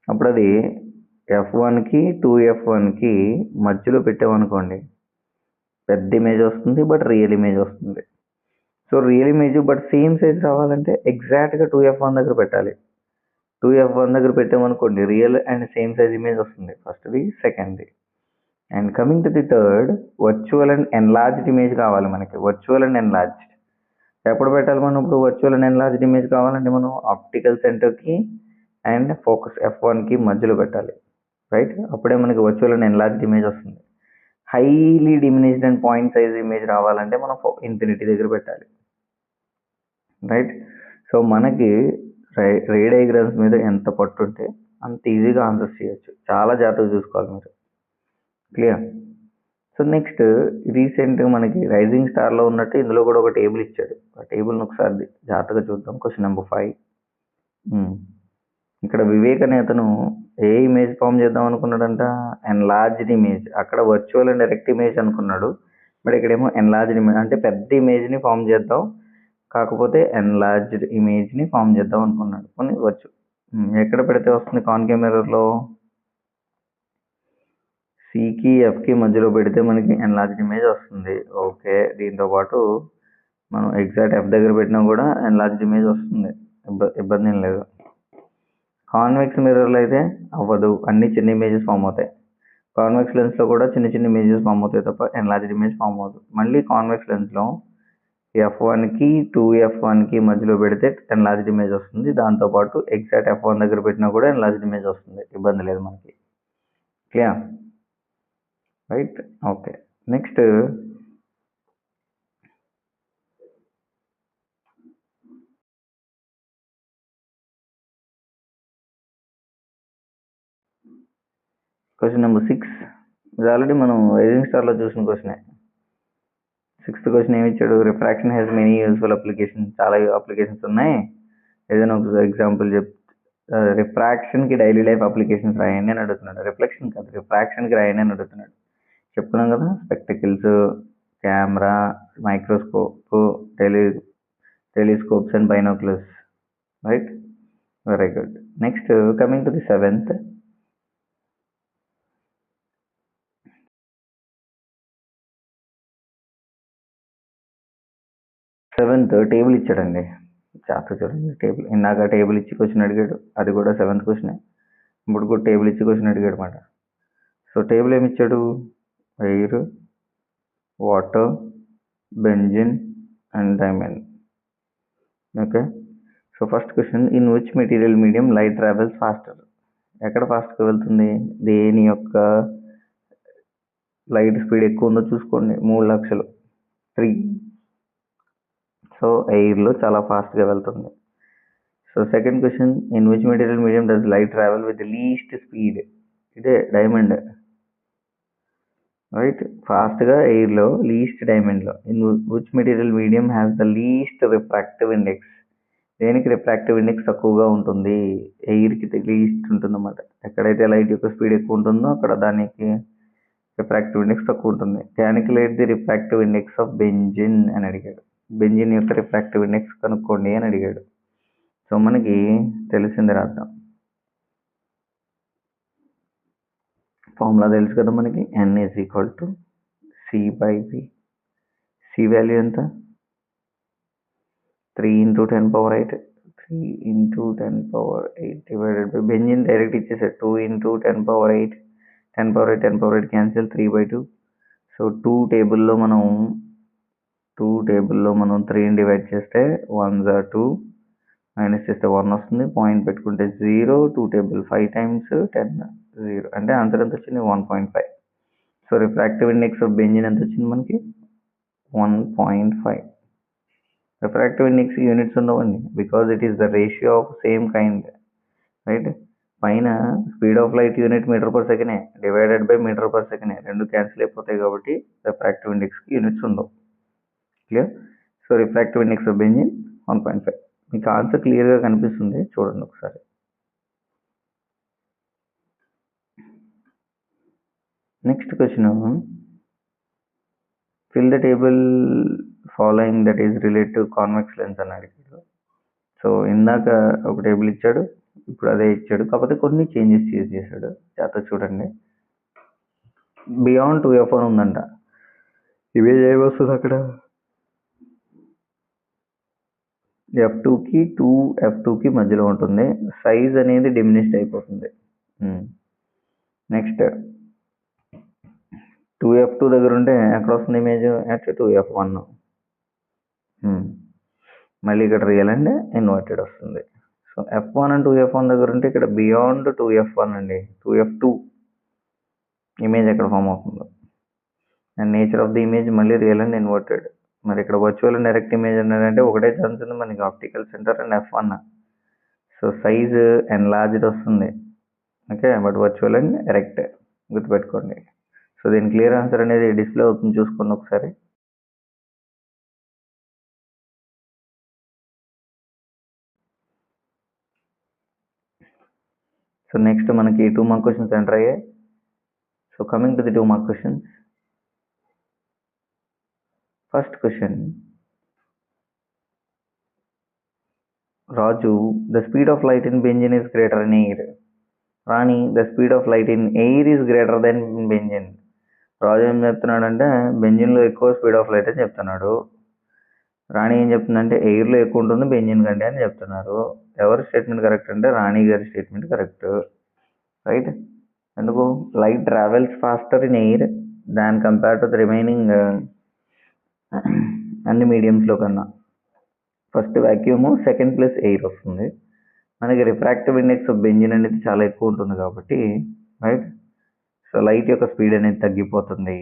అప్పుడు అది F1కి 2F1కి మధ్యలో పెట్టామనుకోండి, పెద్ద ఇమేజ్ వస్తుంది, బట్ రియల్ ఇమేజ్ వస్తుంది. So real image but same size రావాలంటే ఎగ్జాక్ట్గా 2F1 దగ్గర పెట్టాలి. 2F1 దగ్గర పెట్టామనుకోండి, real and same size image వస్తుంది, ఫస్ట్ది సెకండ్ది. And coming to the third, virtual and enlarged image కావాలి మనకి. వర్చువల్ అండ్ ఎన్లార్జ్డ్ ఎప్పుడు పెట్టాలి మనం? ఇప్పుడు వర్చువల్ అండ్ ఎన్లార్జ్డ్ ఇమేజ్ కావాలంటే మనం ఆప్టికల్ సెంటర్కి అండ్ ఫోకస్ F1కి మధ్యలో పెట్టాలి, రైట్. అప్పుడే మనకి వర్చువల్ అండ్ ఎన్లార్జ్డ్ ఇమేజ్ వస్తుంది. Highly diminished and point size image రావాలంటే మనం ఇన్ఫినిటీ దగ్గర పెట్టాలి, రైట్. సో మనకి రే డయాగ్రామ్స్ మీద ఎంత పట్టుంటే అంత ఈజీగా ఆన్సర్స్ చేయొచ్చు. చాలా జాగ్రత్తగా చూసుకోవాలి మీరు, క్లియర్. సో నెక్స్ట్, రీసెంట్గా మనకి రైజింగ్ స్టార్లో ఉన్నట్టు ఇందులో కూడా ఒక టేబుల్ ఇచ్చాడు. ఆ టేబుల్ని ఒకసారి జాగ్రత్తగా చూద్దాం. Question number 5. ఇక్కడ వివేక్ అనే అతను ఏ ఇమేజ్ ఫామ్ చేద్దాం అనుకున్నాడంట? Enlarged image. అక్కడ వర్చువల్ అండ్ డైరెక్ట్ ఇమేజ్ అనుకున్నాడు, బట్ ఇక్కడేమో ఎన్లార్జ్డ్ ఇమేజ్, అంటే పెద్ద ఇమేజ్ని ఫామ్ చేద్దాం, కాకపోతే ఎన్లార్జ్డ్ ఇమేజ్ని ఫామ్ చేద్దాం అనుకున్నాడు. కొన్ని వచ్చు, ఎక్కడ పెడితే వస్తుంది? కాన్కేవ్ మిర్రర్లో సికి ఎఫ్కి మధ్యలో పెడితే మనకి ఎన్లార్జ్డ్ ఇమేజ్ వస్తుంది, ఓకే. దీంతో పాటు మనం ఎగ్జాక్ట్ F దగ్గర పెట్టినా కూడా ఎన్లార్జ్డ్ ఇమేజ్ వస్తుంది, ఇబ్బంది ఏం లేదు. కాన్వెక్స్ మిర్రర్లో అయితే అవ్వదు, అన్ని చిన్న ఇమేజెస్ ఫామ్ అవుతాయి. కాన్వెక్స్ లెన్స్లో కూడా చిన్న చిన్న ఇమేజెస్ ఫామ్ అవుతాయి తప్ప ఎన్లార్జ్డ్ ఇమేజ్ ఫామ్ అవుతుంది. మళ్ళీ కాన్వెక్స్ లెన్స్లో F1కి 2F1కి మధ్యలో పెడితే ఎన్లార్జ్డ్ ఇమేజ్ వస్తుంది, దాంతోపాటు ఎగ్జాక్ట్ F1 దగ్గర పెట్టినా కూడా ఎన్లార్జ్డ్ ఇమేజ్ వస్తుంది, ఇబ్బంది లేదు మనకి, clear, right. Okay, next question number 6. ఇది ఆల్రెడీ మనం రైజింగ్ స్టార్లో చూసిన క్వశ్చనే. 6th క్వశ్చన్ ఏమి ఇచ్చాడు? Refraction has many useful application. చాలా అప్లికేషన్స్ ఉన్నాయి, ఏదైనా ఒక ఎగ్జాంపుల్ రిఫ్రాక్షన్కి డైలీ లైఫ్ అప్లికేషన్స్ రాయండి అని అడుగుతున్నాడు. రిఫ్లెక్షన్ కాదు, రిఫ్రాక్షన్కి రాయండి అని అడుగుతున్నాడు. చెప్పుకున్నాం కదా, spectacles, camera, microscope, telescopes and binoculars, right. Very good. Next, coming to the 7th. Table ఇచ్చాడండి, జాగ్రత్త చూడండి. టేబుల్ ఇందాక టేబుల్ ఇచ్చి క్వశ్చన్ అడిగాడు, అది కూడా 7th క్వశ్చన్. ఇప్పుడు కూడా టేబుల్ ఇచ్చి క్వశ్చన్ అడిగాడు అనమాట. సో టేబుల్ ఏమి ఇచ్చాడు? Air, water, benzene and diamond, okay. So first question, in which material medium light travels faster. ఎక్కడ ఫాస్ట్గా వెళ్తుంది? దేని యొక్క లైట్ స్పీడ్ ఎక్కువ ఉందో చూసుకోండి. 3 లక్షలు, 3. సో ఎయిర్లో చాలా ఫాస్ట్గా వెళ్తుంది. So second question, in which material medium does light travel with least speed. ఇదే డైమండ్, రైట్. ఫాస్ట్గా ఎయిర్లో, లీస్ట్ డైమండ్లో. In which material medium has the least refractive index. దేనికి రిఫ్రాక్టివ్ ఇండెక్స్ తక్కువగా ఉంటుంది? ఎయిర్కి లీస్ట్ ఉంటుంది అన్నమాట. ఎక్కడైతే లైట్ యొక్క స్పీడ్ ఎక్కువ ఉంటుందో అక్కడ దానికి రిఫ్రాక్టివ్ ఇండెక్స్ తక్కువ ఉంటుంది. Calculate the refractive index of benzene అని అడిగాడు. బెంజిన్ యొక్క రిఫ్రాక్టివ్ ఇండెక్స్ కనుక్కోండి అని అడిగాడు. సో మనకి తెలిసింది రాద్దాం. ఫార్ములా తెలుసు కదా మనకి, N is equal to C/V. C value ఎంత? 3 × 10⁻⁸. 3 into 10 power 8 divided by benzene direct ఇచ్చేసాడు 2 into 10 power 8 10 power 8 10 power 8 cancel 3/2. So 2 టేబుల్లో మనం 3ని డివైడ్ చేస్తే 1 జా 2 మైనస్ చేస్తే 1 వస్తుంది. పాయింట్ పెట్టుకుంటే 0 2 టేబుల్ 5 times 10 0 అంటే ఆన్సర్ ఎంత వచ్చింది 1.5. So refractive index of benzene ఎంత వచ్చింది మనకి 1.5. రిఫ్రాక్టివ్ ఇండెక్స్ యూనిట్స్ ఉండవండి because it is the ratio of same kind, right. పైన speed of light unit metre per second divided by metre per second రెండు cancel అయిపోతాయి కాబట్టి రిఫ్రాక్టివ్ ఇండెక్స్కి units ఉండవు. Clear. So refractive index of benzene 1.5. మీకు answer క్లియర్గా కనిపిస్తుంది, చూడండి ఒకసారి. Next question, fill the table following that is related to convex lens అన్నాడు. సో ఇందాక ఒక టేబుల్ ఇచ్చాడు, ఇప్పుడు అదే ఇచ్చాడు, కాకపోతే కొన్ని చేంజెస్ చేశాడు. జాగ్రత్త చూడండి. బియాండ్ 2f1 ఉందంట. ఇమేజ్ ఏమి వస్తుంది అక్కడ f2కి 2f2కి మధ్యలో ఉంటుంది. సైజ్ అనేది డిమినిష్డ్ అయిపోతుంది. నెక్స్ట్ 2f2 దగ్గర ఉంటే ఎక్కడ వస్తుంది ఇమేజ్ అట్ 2f1. మళ్ళీ ఇక్కడ రియల్ అండ్ ఇన్వర్టెడ్ వస్తుంది. సో f1 అండ్ 2f1 దగ్గర ఉంటే ఇక్కడ బియాండ్ 2f1 అండి 2f2 ఇమేజ్ ఎక్కడ ఫామ్ అవుతుందో. And nature of the image మళ్ళీ రియల్ అండ్ ఇన్వర్టెడ్. మరి ఇక్కడ వర్చువల్ అండ్ డైరెక్ట్ ఇమేజ్ అన్నాడంటే ఒకటే ఛాన్స్ ఉంది మనకి, optical centre and f1. So size enlarged వస్తుంది, okay, but virtual and direct గుర్తుపెట్టుకోండి. సో దీని క్లియర్ ఆన్సర్ అనేది డిస్ప్లే అవుతుంది, చూసుకోండి ఒకసారి. సో నెక్స్ట్ మనకి 2 మార్క్ క్వశ్చన్స్ ఎంటర్ అయ్యాయి. So coming to the 2 mark questions. First question, Raju, the speed of light in benzene is greater in air. Rani, the speed of light in air is greater than in benzene. రాజు ఏం చెప్తున్నాడంటే బెంజిన్లో ఎక్కువ speed of light అని చెప్తున్నాడు. రాణి ఏం చెప్తుందంటే ఎయిర్లో ఎక్కువ ఉంటుంది benzene కంటే అని చెప్తున్నారు. ఎవరి స్టేట్మెంట్ కరెక్ట్ అంటే రాణి గారి స్టేట్మెంట్ కరెక్ట్, రైట్. ఎందుకు? Light travels faster in air than compare to the remaining అన్ని మీడియంస్లో కన్నా. First vacuum, second place air వస్తుంది. మనకి రిఫ్రాక్టివ్ ఇండెక్స్ ఆఫ్ బెంజిన్ అనేది చాలా ఎక్కువ ఉంటుంది కాబట్టి, రైట్. సో లైట్ యొక్క స్పీడ్ అనేది తగ్గిపోతుంది,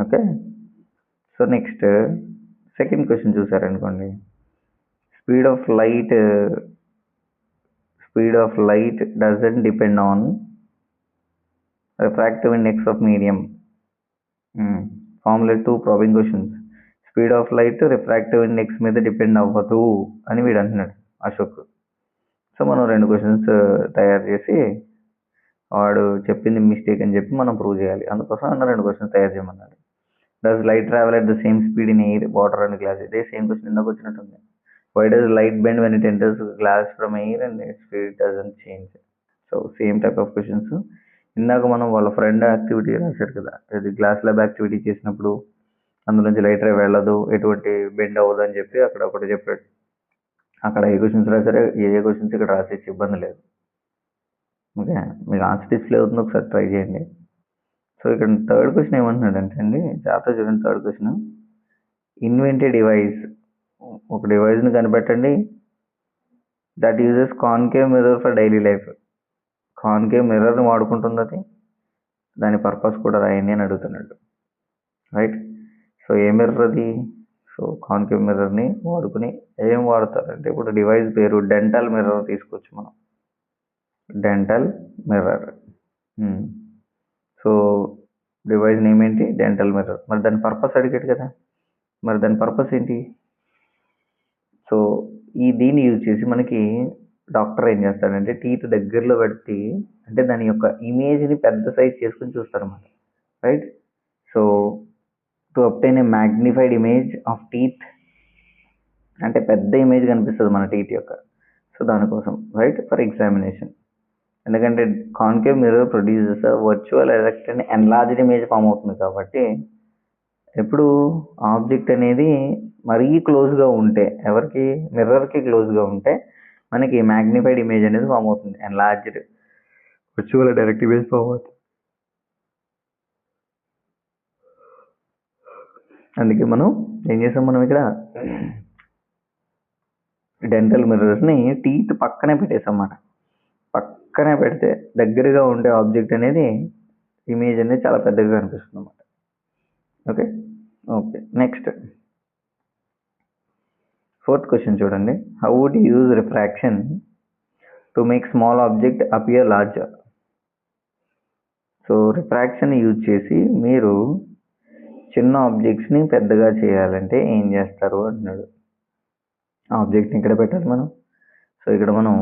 okay. So next second question చూసారనుకోండి, speed of light doesn't depend on refractive index of medium. Formulate 2 probing questions. Speed of light refractive index మీద డిపెండ్ అవ్వదు అని వీడు అంటున్నాడు అశోక్. సో మనం 2 క్వశ్చన్స్ తయారు చేసి వాడు చెప్పింది మిస్టేక్ అని చెప్పి మనం ప్రూవ్ చేయాలి. అందుకోసం అన్న 2 క్వశ్చన్స్ తయారు చేయమన్నాడు. Does light travel at the same speed in air, water and glass. ఇదే సేమ్ క్వశ్చన్ ఇందాక వచ్చినట్టుంది. Why does light bend when it enters glass from air and it speed doesn't change. So same type of questions. ఇందాక మనం వాళ్ళ friend activity రాశారు కదా, అది glass lab activity చేసినప్పుడు అందులోంచి లైట్ రే వెళ్ళదు, ఎటువంటి బెండ్ అవ్వదు అని చెప్పి అక్కడ ఒకటి చెప్పాడు. అక్కడ ఏ క్వశ్చన్స్ రాశారో ఏ క్వశ్చన్స్ ఇక్కడ రాసేసి ఇబ్బంది లేదు, ఓకే. మీకు ఆన్సర్ డిస్ప్లే అవుతుంది, ఒకసారి ట్రై చేయండి. సో ఇక్కడ థర్డ్ క్వశ్చన్ ఏమంటున్నాడంటే అండి, చాప్టర్ చూడండి. Third question, invent a device. ఒక డివైస్ని కనిపెట్టండి that uses concave mirror for daily life. Concave మిర్రర్ని వాడుకుంటుంది అది, దాని పర్పస్ కూడా రాయండి అని అడుగుతున్నాడు, రైట్. సో ఏ మిర్రర్ అది? సో కాన్కేవ్ మిర్రర్ని వాడుకుని ఏం వాడతారంటే, ఇప్పుడు డివైస్ పేరు డెంటల్ మిర్రర్ తీసుకోవచ్చు మనం, dental mirror. So device name ఏంటి? Dental mirror. మరి దాని పర్పస్ అడిగాడు కదా, మరి దాని పర్పస్ ఏంటి? సో దీన్ని యూజ్ చేసి మనకి డాక్టర్ ఏం చేస్తాడంటే టీత్ దగ్గరలో పెట్టి, అంటే దాని యొక్క ఇమేజ్ని పెద్ద సైజ్ చేసుకుని చూస్తారన్నమాట, right. So to obtain a magnified image of teeth, అంటే పెద్ద ఇమేజ్ కనిపిస్తుంది మన టీత్ యొక్క. సో దానికోసం, రైట్, ఫర్ ఎగ్జామినేషన్. ఎందుకంటే concave mirror produces virtual erect and enlarged image form అవుతుంది కాబట్టి ఎప్పుడు ఆబ్జెక్ట్ అనేది మరీ క్లోజ్గా ఉంటే, ఎవరికి మిర్రర్కి క్లోజ్గా ఉంటే మనకి మ్యాగ్నిఫైడ్ ఇమేజ్ అనేది ఫామ్ అవుతుంది, enlarged virtual direct image form అవుతుంది. అందుకే మనం ఏం చేసాం, మనం ఇక్కడ డెంటల్ మిర్రర్స్ని టీత్ పక్కనే పెట్టేసాం అన్నమాట. పక్కనే పెడితే దగ్గరగా ఉండే ఆబ్జెక్ట్ అనేది ఇమేజ్ అనేది చాలా పెద్దగా కనిపిస్తుంది అన్నమాట. Okay okay next 4th question చూడండి. How would you use refraction to make small object appear larger? So refraction use చేసి మీరు చిన్న ఆబ్జెక్ట్స్ని పెద్దగా చేయాలంటే ఏం చేస్తారు అంటున్నాడు. ఆబ్జెక్ట్ని ఇక్కడ పెట్టాలి మనం. సో ఇక్కడ మనం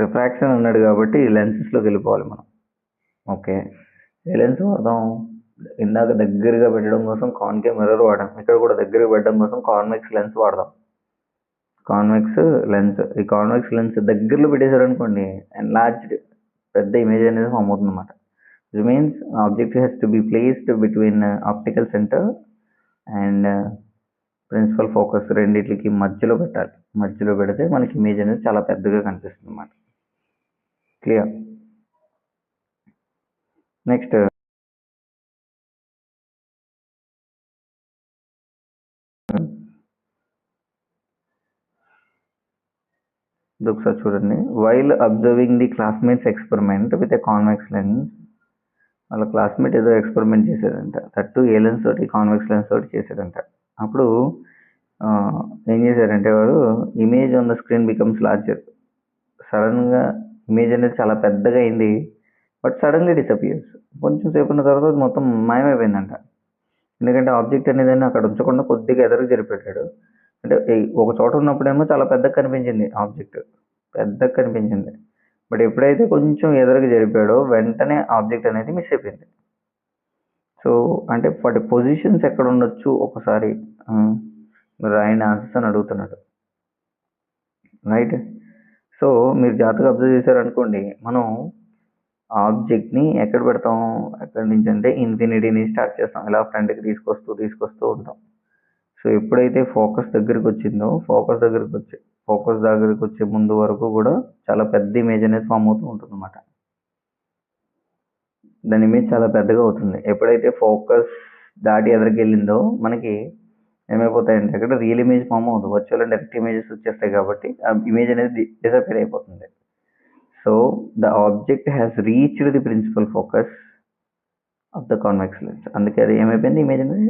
రిఫ్రాక్షన్ అన్నాడు కాబట్టి లెన్సెస్లోకి వెళ్ళిపోవాలి మనం. ఓకే, ఏ లెన్స్ వాడదాం? ఇందాక దగ్గరగా పెట్టడం కోసం కాన్కేవ్ మిర్రర్ వాడాం, ఇక్కడ కూడా దగ్గరగా పెట్టడం కోసం కాన్వెక్స్ లెన్స్ వాడదాం. కాన్వెక్స్ లెన్స్, ఈ కాన్వెక్స్ లెన్స్ దగ్గరలో పెట్టేశారనుకోండి ఎన్లార్జ్డ్ పెద్ద ఇమేజ్ అనేది ఫామ్ అవుతుంది అనమాట. Which means object has to be placed between optical centre and principal focus, రెండింటికి మధ్యలో పెట్టాలి. మధ్యలో పెడితే మనకి ఇమేజ్ అనేది చాలా పెద్దగా కనిపిస్తుంది అన్నమాట. క్లియర్? నెక్స్ట్ ఇది ఒకసారి చూడండి. While observing the classmates experiment with a convex lens, వాళ్ళ క్లాస్మేట్ ఏదో ఎక్స్పెరిమెంట్ చేశాడంట, థర్టు ఏ లెన్స్ తోటి కాన్వెక్స్ లెన్స్ తోటి చేశాడంట. అప్పుడు ఏం చేశారంటే వాడు image on the screen becomes larger. సడన్గా ఇమేజ్ అనేది చాలా పెద్దగా అయింది, బట్ సడన్లీ డిసపియర్స్. కొంచెం సేపు ఉన్న తర్వాత అది మొత్తం మాయమైపోయిందంట. ఎందుకంటే ఆబ్జెక్ట్ అనేది అక్కడ ఉంచకుండా కొద్దిగా ఎదురుకు జరిపెట్టాడు. అంటే ఒక చోట ఉన్నప్పుడేమో చాలా పెద్దగా కనిపించింది, ఆబ్జెక్ట్ పెద్దగా కనిపించింది. బట్ ఎప్పుడైతే కొంచెం ఎదురుకు జరిపాడో వెంటనే ఆబ్జెక్ట్ అనేది మిస్ అయిపోయింది. సో అంటే వాటి పొజిషన్స్ ఎక్కడ ఉండొచ్చు ఒకసారి మీరు ఆయన ఆన్సర్స్ అని అడుగుతున్నాడు, రైట్? సో మీరు జాగ్రత్తగా అబ్జర్వ్ చేశారనుకోండి, మనం ఆబ్జెక్ట్ని ఎక్కడ పెడతాం, ఎక్కడి నుంచి అంటే ఇన్ఫినిటీని స్టార్ట్ చేస్తాం, ఇలా ఫ్రంట్కి తీసుకొస్తూ ఉంటాం. సో ఎప్పుడైతే ఫోకస్ దగ్గరికి వచ్చిందో ఫోకస్ దగ్గరికి వచ్చే ముందు వరకు కూడా చాలా పెద్ద ఇమేజ్ అనేది ఫామ్ అవుతూ ఉంటుంది అన్నమాట. దాని ఇమేజ్ చాలా పెద్దగా అవుతుంది. ఎప్పుడైతే ఫోకస్ దాటి ఎదరికి వెళ్ళిందో మనకి ఏమైపోతాయంటే అక్కడ రియల్ ఇమేజ్ ఫామ్ అవుతుంది, వర్చువల్ అండ్ డైరెక్ట్ ఇమేజెస్ వచ్చేస్తాయి కాబట్టి ఆ ఇమేజ్ అనేది డిసపియర్ అయిపోతుంది. So the object has reached the principal focus of the convex lens. అందుకే అది ఏమైపోయింది, ఇమేజ్ అనేది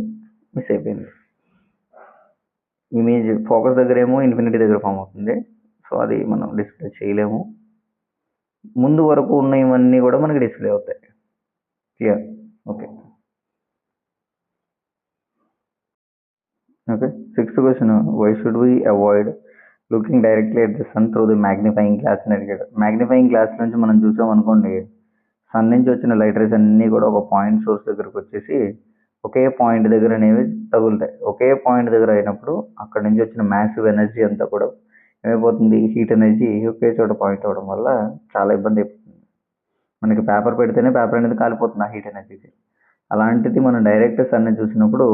మిస్ అయిపోయింది. ఇమేజ్ ఫోకస్ దగ్గర ఏమో ఇన్ఫినిటీ దగ్గర ఫామ్ అవుతుంది, సో అది మనం డిస్ప్లే చేయలేము. ముందు వరకు ఉన్న ఇవన్నీ కూడా మనకి డిస్ప్లే అవుతాయి. Clear? Okay okay 6th question. Why should we avoid looking directly at the sun through the magnifying glass అని అడిగాడు. మ్యాగ్నిఫైయింగ్ గ్లాస్ నుంచి మనం చూసాం అనుకోండి, సన్ నుంచి వచ్చిన లైట్ రేస్ అన్నీ కూడా ఒక పాయింట్ సోర్స్ దగ్గరకు వచ్చేసి ఒకే పాయింట్ దగ్గర అనేవి తగులుతాయి. ఒకే పాయింట్ దగ్గర అయినప్పుడు అక్కడ నుంచి వచ్చిన మ్యాసివ్ ఎనర్జీ అంతా కూడా ఏమైపోతుంది, హీట్ ఎనర్జీ ఒకే చోట పాయింట్ అవ్వడం వల్ల చాలా ఇబ్బంది అయిపోతుంది. మనకి పేపర్ పెడితేనే పేపర్ అనేది కాలిపోతుంది ఆ హీట్ ఎనర్జీకి. అలాంటిది మనం డైరెక్ట్ సన్ని చూసినప్పుడు,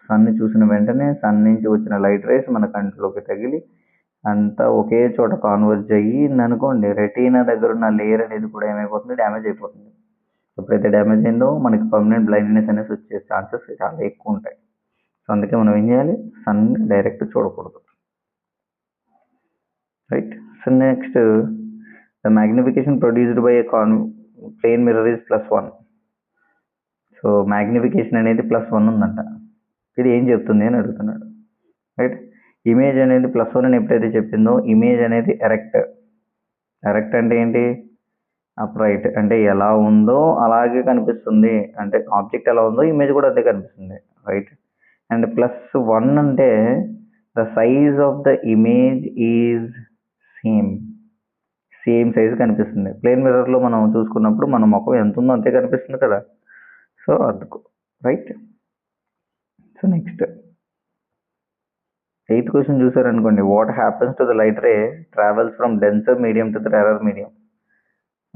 సన్ని చూసిన వెంటనే సన్ నుంచి వచ్చిన లైట్ రేస్ మన కంట్లోకి తగిలి అంతా ఒకే చోట కాన్వర్జ్ అయ్యింది అనుకోండి, రెటీనా దగ్గర ఉన్న లేయర్ అనేది కూడా ఏమైపోతుంది, డ్యామేజ్ అయిపోతుంది. ఎప్పుడైతే డ్యామేజ్ అయిందో మనకి పర్మనెంట్ బ్లైండ్నెస్ అనేది వచ్చే ఛాన్సెస్ చాలా ఎక్కువ ఉంటాయి. సో అందుకే మనం ఏం చేయాలి, సన్ డైరెక్ట్ చూడకూడదు, right? So next, the magnification produced by a plane mirror is +1. So magnification అనేది +1 ఉందంట. ఇది ఏం చెప్తుంది అని అడుగుతున్నాడు, రైట్? ఇమేజ్ అనేది +1 అని ఎప్పుడైతే చెప్పిందో ఇమేజ్ అనేది ఎరెక్ట్ అంటే ఏంటి, అప్రైట్ అంటే ఎలా ఉందో అలాగే కనిపిస్తుంది, అంటే ఆబ్జెక్ట్ ఎలా ఉందో ఇమేజ్ కూడా అదే కనిపిస్తుంది, రైట్? అండ్ +1 అంటే the size of the image is same size కనిపిస్తుంది. ప్లేన్ మిర్రర్లో మనం చూసుకున్నప్పుడు మన ముఖం ఎంత ఉందో అంతే కనిపిస్తుంది కదా, సో అందుకు, right? So next 8th question చూసారనుకోండి. What happens to the light ray travels from denser medium to the rarer medium?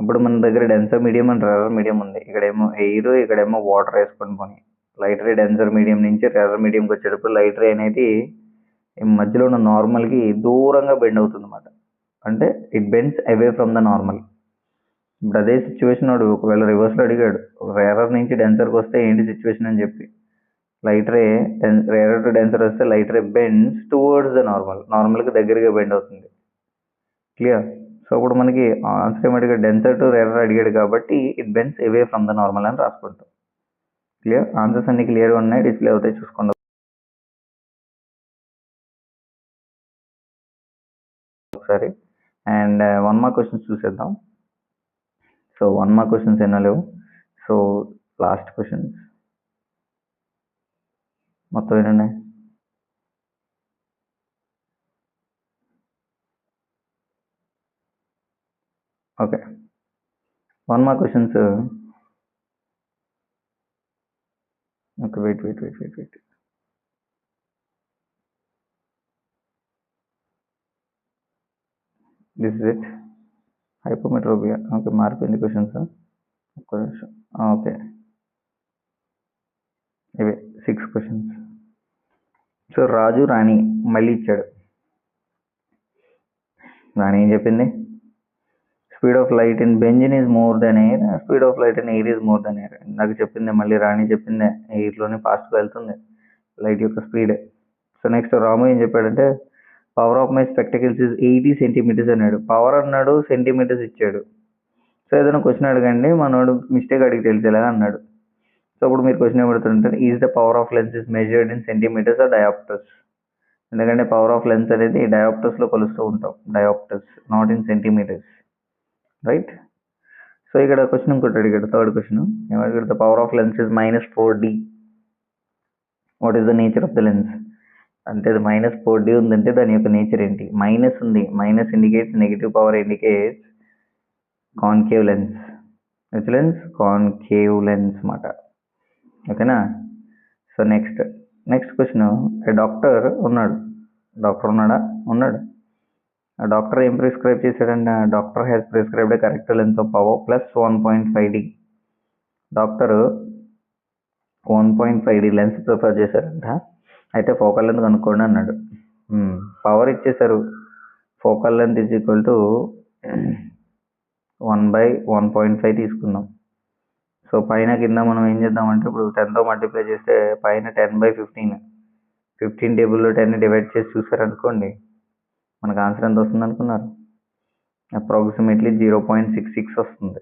ఇప్పుడు మన దగ్గర denser medium and rarer medium ఉంది. ఇక్కడేమో ఎయిర్, ఇక్కడేమో వాటర్ వేసుకొని పోనీ. లైట్ రే డెన్సర్ మీడియం నుంచి రేరర్ మీడియంకి వచ్చేటప్పుడు లైట్ రే అనేది ఈ మధ్యలో ఉన్న నార్మల్కి దూరంగా బెండ్ అవుతుంది అన్నమాట. అంటే it bends away from the normal. ఇప్పుడు అదే సిచ్యువేషన్ వాడు ఒకవేళ రివర్స్లో అడిగాడు, రేరర్ నుంచి డెన్సర్కి వస్తే ఏంటి సిచ్యువేషన్ అని చెప్పి, light ray rarer to denser వస్తే light ray bends towards the నార్మల్కి దగ్గరగా బెండ్ అవుతుంది. క్లియర్? సో ఇప్పుడు మనకి ఆన్సర్ ఏమడిగాడు, డెన్సర్ టు రేరర్ అడిగాడు కాబట్టి it bends away from the normal అని రాసుకుంటాం. క్లియర్? ఆన్సర్స్ అన్ని క్లియర్గా ఉన్నాయి, డిస్ప్లే అవుతాయి, చూసుకుందాం ఒకసారి. అండ్ 1 మార్క్ క్వశ్చన్స్ చూసేద్దాం. సో 1 మార్క్ క్వశ్చన్స్ ఎన్నో లేవు. సో లాస్ట్ క్వశ్చన్స్ మొత్తం ఎన్ని? Okay, 1 mark questions. Okay, wait. This is it. Hypermetropia. Okay, మారిపోయింది క్వశ్చన్స్. ఒక్క నిమిషం. ఓకే, ఇవే 6 క్వశ్చన్స్. సో రాజు రాణి మళ్ళీ ఇచ్చాడు. రాణి ఏం చెప్పింది? Speed of light in benzene is more than air, speed of light in air is more than air. నాకు చెప్పింది మళ్ళీ రాణి చెప్పిందే, ఎయిర్లోనే ఫాస్ట్గా వెళ్తుంది లైట్ యొక్క స్పీడ్. సో నెక్స్ట్ రాము ఏం చెప్పాడంటే power of my spectacles is 80 centimetres అన్నాడు. పవర్ అన్నాడు, సెంటీమీటర్స్ ఇచ్చాడు. సో ఏదైనా క్వశ్చన్ అడగండి, మనోడు మిస్టేక్ అడిగి తెలిసేలా అన్నాడు. సో ఇప్పుడు మీరు క్వశ్చన్ ఏమడుతుంటారు, is the power of lens is measured in centimetres or dioptres? ఎందుకంటే పవర్ ఆఫ్ లెన్స్ అనేది డయాప్టర్స్లో కొలుస్తూ ఉంటాం, dioptres, not in centimetres, right? So ఇక్కడ క్వశ్చన్ ఇంకోటి అడిగాడు, థర్డ్ క్వశ్చన్ ఏమడిగాడు, the power of lens is -4D. What is the nature of the lens? అంటే అది -4D ఉందంటే దాని యొక్క నేచర్ ఏంటి? మైనస్ ఉంది, minus indicates negative, power indicates concave lens. Which lens? Concave lens మాట. ఓకేనా? సో నెక్స్ట్ క్వశ్చన్, డాక్టర్ ఉన్నాడు. ఉన్నాడు. ఆ డాక్టర్ ఏం ప్రిస్క్రైబ్ చేశాడంటే, doctor has prescribed correct lens of power plus 1.5D. Doctor 1.5D lens prefer చేశారంట. అయితే ఫోకల్ లెంత్ కనుక్కోండి అన్నాడు. పవర్ ఇచ్చేసారు, focal length is equal to 1/1.5 తీసుకుందాం. సో పైన కింద మనం ఏం చేద్దామంటే ఇప్పుడు 10తో మల్టిప్లై చేస్తే పైన 10/15, 15 టేబుల్లో 10 డివైడ్ చేసి చూసారనుకోండి, మనకు ఆన్సర్ ఎంత వస్తుంది అనుకున్నారు? అప్రాక్సిమేట్లీ 0.66 వస్తుంది.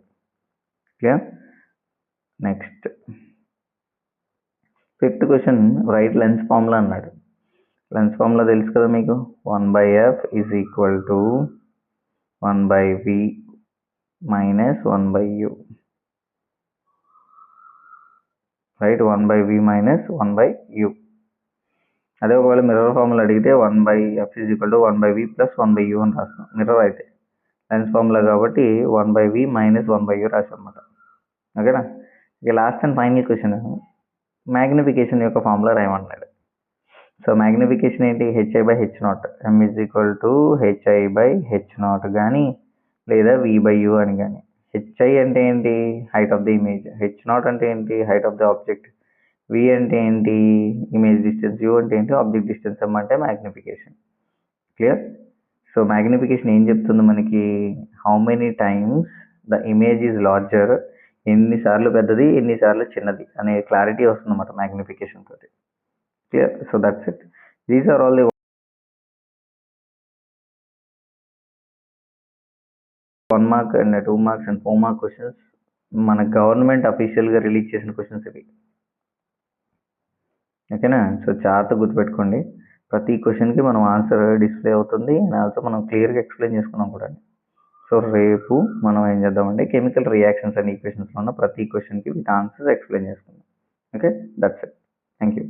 Clear? Next 5th question, right lens formula అన్నాడు. లెన్స్ ఫార్ములా తెలుసు కదా మీకు, 1/f is equal to 1/v minus 1/u, right? 1/v minus 1/u. అదే ఒకవేళ మిర్రర్ ఫార్ములా అడిగితే 1/f is equal to 1/v plus 1/u అని రాస్తాం. మిర్రర్ అయితే లెన్స్ ఫార్ములా కాబట్టి 1/v మైనస్ 1/u రాసాం అన్నమాట. ఓకేనా? ఇక last and final question, magnification యొక్క ఫార్ములా రాయమన్నాడు. సో మ్యాగ్నిఫికేషన్ ఏంటి? HI/H0. m is equal to HI/H0 కానీ లేదా V/U అని కానీ. HI అంటే ఏంటి? Height of the image. H0 అంటే ఏంటి? Height of the object. V అంటే ఏంటి? Image distance. U అంటే ఏంటి? Object distance. M అంటే మ్యాగ్నిఫికేషన్. క్లియర్? సో మ్యాగ్నిఫికేషన్ ఏం చెప్తుంది మనకి? How many times the image is larger, ఎన్నిసార్లు పెద్దది ఎన్నిసార్లు చిన్నది అనే క్లారిటీ వస్తుంది అన్నమాట మ్యాగ్నిఫికేషన్ తోటి. Clear? So that's it. These are all the 1 mark and 2 marks and 4 mark questions. మన గవర్నమెంట్ అఫీషియల్గా రిలీజ్ చేసిన క్వశ్చన్స్ ఇవి. ఓకేనా? సో జాగ్రత్తగా గుర్తుపెట్టుకోండి, ప్రతి క్వశ్చన్కి మనం ఆన్సర్ డిస్ప్లే అవుతుంది అండ్ ఆల్సో మనం క్లియర్గా ఎక్స్ప్లెయిన్ చేసుకున్నాం కూడా. సో రేపు మనం ఏం చేద్దామంటే కెమికల్ రియాక్షన్స్ అండ్ ఈక్వేషన్స్లో ఉన్న ప్రతి క్వశ్చన్కి విత్ ఆన్సర్స్ ఎక్స్ప్లెయిన్ చేసుకుందాం. Okay, that's it. Thank you.